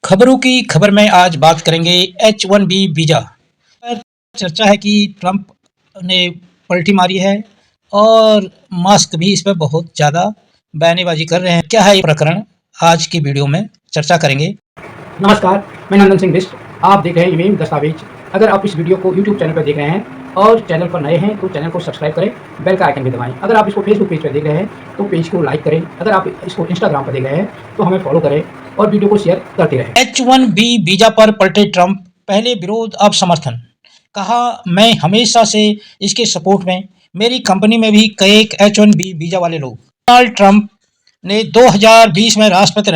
खबरों की खबर में आज बात करेंगे H1B वीज़ा पर। चर्चा है कि ट्रंप ने पलटी मारी है और मस्क भी इस पर बहुत ज़्यादा बयानबाजी कर रहे हैं। क्या है ये प्रकरण, आज की वीडियो में चर्चा करेंगे। नमस्कार, मैं नंदन सिंह बिष्ट। आप देख रहे हैं ईमेल दस्तावेज। अगर आप इस वीडियो को YouTube चैनल पर देख रहे हैं और चैनल पर नए हैं तो चैनल को सब्सक्राइब करें, बेल का आइकन भी दबाएं। अगर आप इसको फेसबुक पेज पर देख रहे हैं तो पेज को लाइक करें। अगर आप इसको इंस्टाग्राम पर देख रहे हैं तो हमें फॉलो करें और वीडियो को शेयर करते रहें। H1B वीज़ा पर पलटे ट्रंप, पहले विरोध अब समर्थन। कहा, मैं हमेशा से इसके सपोर्ट में, मेरी कंपनी में भी कई H1B वीज़ा वाले लोग। डोनाल्ड ट्रंप ने 2020 में राष्ट्रपति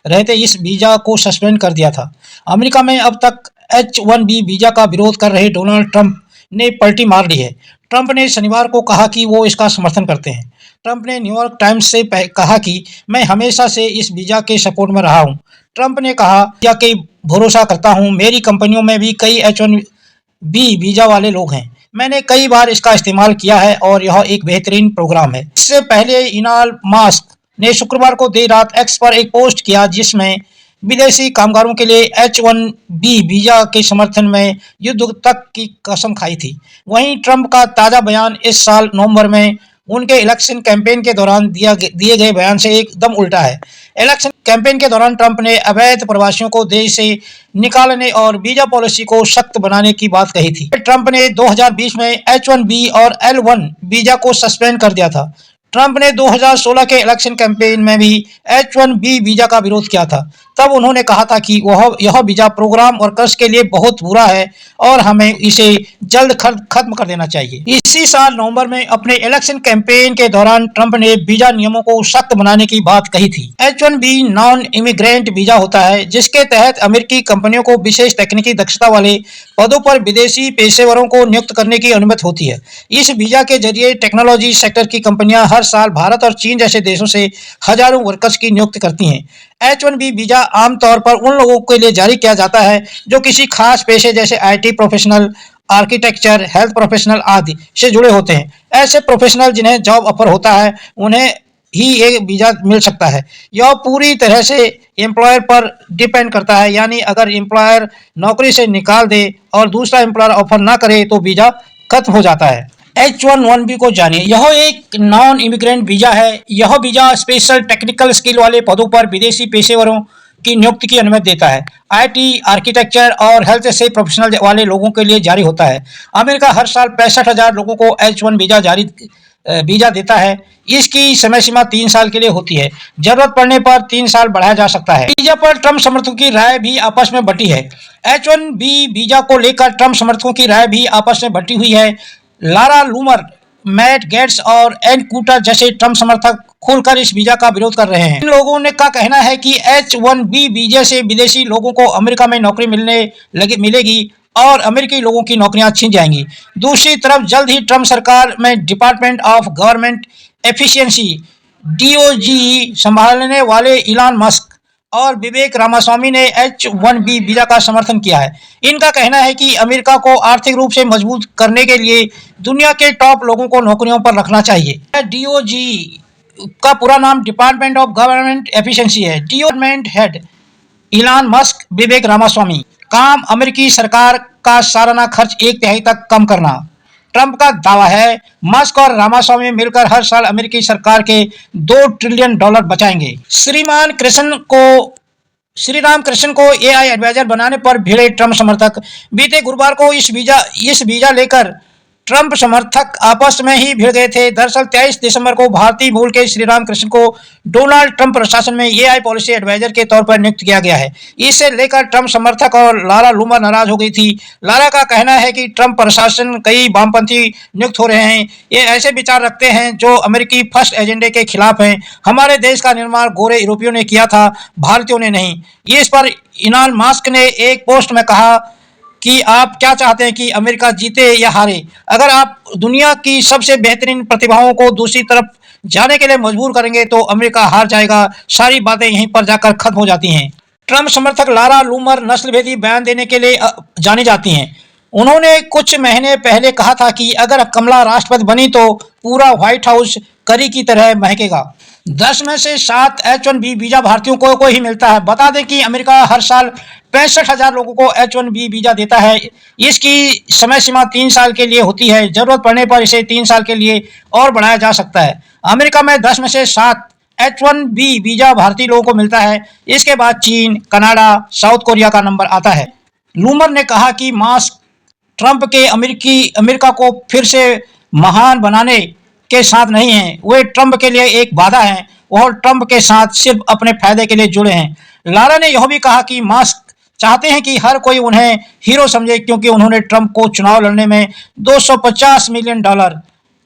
रहते इस वीज़ा को सस्पेंड कर दिया था। अमेरिका में अब तक H1B वीज़ा का विरोध कर रहे डोनाल्ड ट्रंप ने पलटी मार ली है। ट्रंप ने शनिवार को कहा कि वो इसका समर्थन करते हैं। ट्रंप ने न्यूयॉर्क टाइम्स से कहा कि मैं हमेशा से इस वीज़ा के सपोर्ट में रहा हूं। ट्रंप ने कहा, वीज़ा के भरोसा करता हूं, मेरी कंपनियों में भी कई H1B वीज़ा वाले लोग हैं। मैंने कई बार इसका इस्तेमाल किया है और यह एक बेहतरीन प्रोग्राम है। इससे पहले इलॉन मस्क ने शुक्रवार को देर रात एक्स पर एक पोस्ट किया जिसमें विदेशी कामगारों के लिए H1B वीज़ा के समर्थन में युद्ध तक की कसम खाई थी। वहीं ट्रंप का ताज़ा बयान इस साल नवंबर में उनके इलेक्शन कैंपेन के दौरान दिए गए बयान से एकदम उल्टा है। इलेक्शन कैंपेन के दौरान ट्रंप ने अवैध प्रवासियों को देश से निकालने और वीज़ा पॉलिसी को सख्त बनाने की बात कही थी। ट्रंप ने 2020 में H1B और L1 वीज़ा को सस्पेंड कर दिया था। ट्रंप ने 2016 के इलेक्शन कैंपेन में भी H1B वीज़ा का विरोध किया था। तब उन्होंने कहा था कि यह वीज़ा प्रोग्राम वर्कर्स के लिए बहुत बुरा है और हमें इसे जल्द खत्म कर देना चाहिए। इसी साल नवंबर में अपने इलेक्शन कैंपेन के दौरान ट्रंप ने वीज़ा नियमों को सख्त बनाने की बात कही थी। H1B नॉन इमिग्रेंट वीज़ा होता है जिसके तहत अमेरिकी कंपनियों को विशेष तकनीकी दक्षता वाले पदों पर विदेशी पेशेवरों को नियुक्त करने की अनुमति होती है। इस वीज़ा के जरिए टेक्नोलॉजी सेक्टर की कंपनियां हर साल भारत और चीन जैसे देशों से हजारों वर्कर्स की नियुक्ति करती हैं। H1B वीज़ा आमतौर पर उन लोगों के लिए जारी किया जाता है जो किसी खास पेशे जैसे IT professional, architecture, health professional आदि से जुड़े होते हैं। ऐसे प्रोफेशनल जिन्हें जॉब ऑफर होता है उन्हें ही ये वीज़ा मिल सकता है। यह पूरी तरह से एम्प्लॉयर पर डिपेंड करता है, यानी अगर एम्प्लॉयर नौकरी से निकाल दे और दूसरा एम्प्लॉयर ऑफर ना करे तो वीज़ा खत्म हो जाता है। H1B को जानिए। यह एक नॉन इमिग्रेंट वीज़ा है। यह वीज़ा स्पेशल टेक्निकल स्किल वाले पदों पर विदेशी पेशेवरों की नियुक्ति की अनुमति देता है। IT, आर्किटेक्चर और हेल्थ से प्रोफेशनल वाले लोगों के लिए जारी होता है। अमेरिका हर साल 65,000 लोगों को H1 वीज़ा देता है। इसकी समय सीमा 3 साल के लिए होती है। जरूरत पड़ने पर 3 साल बढ़ाया जा सकता है। वीज़ा पर ट्रंप समर्थकों की राय भी आपस में बटी है। H1B वीज़ा को लेकर ट्रंप समर्थकों की राय भी आपस में बटी हुई है। लारा लूमर, मैट गेट्स और एन कूटर जैसे ट्रंप समर्थक खुलकर इस वीज़ा का विरोध कर रहे हैं। इन लोगों ने का कहना है कि H1B वीज़े से विदेशी लोगों को अमेरिका में नौकरी मिलेगी और अमेरिकी लोगों की नौकरियां छीन जाएंगी। दूसरी तरफ जल्द ही ट्रंप सरकार में department of government efficiency DOGE संभालने वाले इलॉन मस्क और विवेक रामास्वामी ने H1B वीज़ा का समर्थन किया है। इनका कहना है कि अमेरिका को आर्थिक रूप से मजबूत करने के लिए दुनिया के टॉप लोगों को नौकरियों पर रखना चाहिए। DOGE का पूरा नाम डिपार्टमेंट ऑफ गवर्नमेंट एफिशिएंसी है। डिपार्टमेंट हेड इलॉन मस्क, विवेक रामास्वामी। काम, अमेरिकी सरकार का सालाना खर्च 1/3 तक कम करना। ट्रंप का दावा है मस्क और रामास्वामी मिलकर हर साल अमेरिकी सरकार के $2 ट्रिलियन बचाएंगे। श्री राम कृष्ण को AI एडवाइजर बनाने पर भिड़े ट्रंप समर्थक। बीते गुरुवार को इस वीज़ा लेकर ट्रंप समर्थक आपस में ही भिड़ गए थे। दरअसल 23 दिसंबर को भारतीय मूल के श्री राम कृष्ण को डोनाल्ड ट्रंप प्रशासन में AI पॉलिसी एडवाइजर के तौर पर नियुक्त किया गया है। इसे लेकर ट्रंप समर्थक और लारा लूमर नाराज हो गई थी। लारा का कहना है कि ट्रंप प्रशासन कई वामपंथी नियुक्त हो रहे हैं। ये ऐसे विचार रखते हैं जो अमेरिकी फर्स्ट एजेंडे के खिलाफ हैं। हमारे देश का निर्माण गोरे यूरोपियों ने किया था, भारतीयों ने नहीं। इस पर इलॉन मस्क ने एक पोस्ट में कहा कि आप क्या चाहते हैं कि अमेरिका जीते या हारे? अगर आप दुनिया की सबसे बेहतरीन प्रतिभाओं को दूसरी तरफ जाने के लिए मजबूर करेंगे तो अमेरिका हार जाएगा। सारी बातें यहीं पर जाकर खत्म हो जाती हैं। ट्रंप समर्थक लारा लूमर नस्लभेदी बयान देने के लिए जानी जाती हैं। उन्होंने कुछ महीने पहले कहा था कि अगर कमला राष्ट्रपति बनी तो पूरा व्हाइट हाउस करी की तरह महकेगा। 10 में से 7 H1B वीजा भारतीयों को ही मिलता है। बता दें कि अमेरिका हर साल 65,000 लोगों को H1B वीजा देता है। इसकी समय सीमा 3 साल के लिए होती है। जरूरत पड़ने पर इसे 3 साल के लिए और बढ़ाया जा सकता है। अमेरिका में 10 में से 7 H1B वीजा भारतीय लोगों को मिलता है। इसके बाद चीन, कनाडा, साउथ कोरिया का नंबर आता है। लूमर ने कहा कि मास्क ट्रंप के अमेरिका को फिर से महान बनाने के साथ नहीं हैं, वे ट्रंप के लिए एक बाधा हैं और ट्रंप के साथ सिर्फ अपने फायदे के लिए जुड़े हैं। लारा ने यह भी कहा कि मास्क चाहते हैं कि हर कोई उन्हें हीरो समझे क्योंकि उन्होंने ट्रंप को चुनाव लड़ने में $250 मिलियन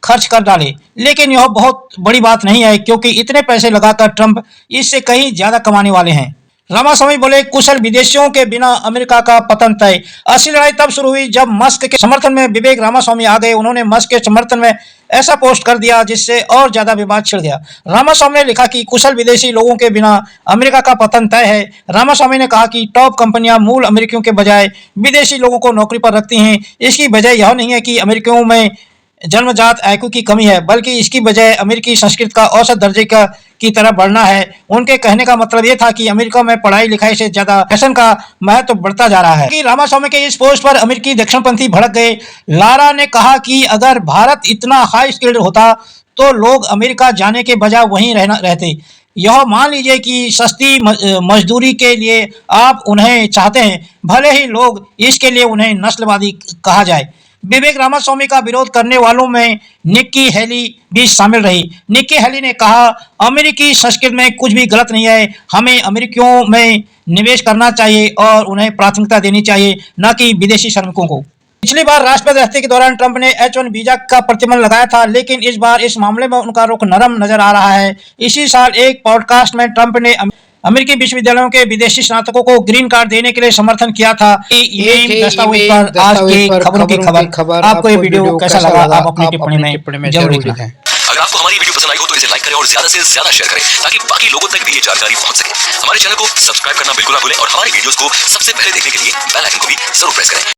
खर्च कर डाले। लेकिन यह बहुत बड़ी बात नहीं है क्योंकि इतने पैसे लगाकर ट्रंप इससे कहीं ज्यादा कमाने वाले हैं। रामास्वामी बोले, कुशल विदेशियों के बिना अमेरिका का पतन तय। असली लड़ाई तब शुरू हुई जब मस्क के समर्थन में विवेक रामास्वामी आ गए। उन्होंने मस्क के समर्थन में ऐसा पोस्ट कर दिया जिससे और ज्यादा विवाद छिड़ गया। रामास्वामी ने लिखा कि कुशल विदेशी लोगों के बिना अमेरिका का पतन तय है। रामास्वामी ने कहा कि टॉप कंपनियां मूल अमेरिकियों के बजाय विदेशी लोगों को नौकरी पर रखती हैं। इसकी वजह यह नहीं है कि अमेरिकियों में जन्मजात आईक्यू की कमी है, बल्कि इसकी वजह अमेरिकी संस्कृति का औसत दर्जे की तरफ बढ़ना है। उनके कहने का मतलब यह था कि अमेरिका में पढ़ाई लिखाई से ज्यादा फैशन का महत्व बढ़ता जा रहा है। कि रामास्वामी के इस पोस्ट पर अमेरिकी दक्षिणपंथी भड़क गए। लारा ने कहा कि अगर भारत इतना हाई स्किल्ड होता तो लोग अमेरिका जाने के बजाय वहीं रहते। यह मान लीजिए कि सस्ती मजदूरी के लिए आप उन्हें चाहते हैं, भले ही लोग इसके लिए उन्हें नस्लवादी कहा जाए। विवेक रामास्वामी का विरोध करने वालों में निक्की हेली भी शामिल रही। निक्की हेली ने कहा, अमेरिकी संस्कृति में कुछ भी गलत नहीं है। हमें अमेरिकियों में निवेश करना चाहिए और उन्हें प्राथमिकता देनी चाहिए, न कि विदेशी श्रमिकों को। पिछली बार राष्ट्रपति रहते के दौरान ट्रंप ने H1 वीजा का प्रतिबंध लगाया था, लेकिन इस बार इस मामले में उनका रुख नरम नजर आ रहा है। इसी साल एक पॉडकास्ट में ट्रंप ने अमेरिकी विश्वविद्यालयों के विदेशी स्नातकों को ग्रीन कार्ड देने के लिए समर्थन किया था। दस्तावेज पर आज की खबरों की खबर। आपको ये वीडियो कैसा लगा, आप अपनी टिप्पणी में जरूर लिखें। अगर आपको हमारी वीडियो पसंद आई हो तो इसे लाइक करें और ज्यादा से ज्यादा शेयर करें ताकि बाकी लोगों तक भी ये जानकारी पहुंच सके। हमारे चैनल को सब्सक्राइब करना बिल्कुल ना भूलें और हमारी वीडियोस को सबसे पहले देखने के लिए बेल आइकन को भी जरूर प्रेस करें।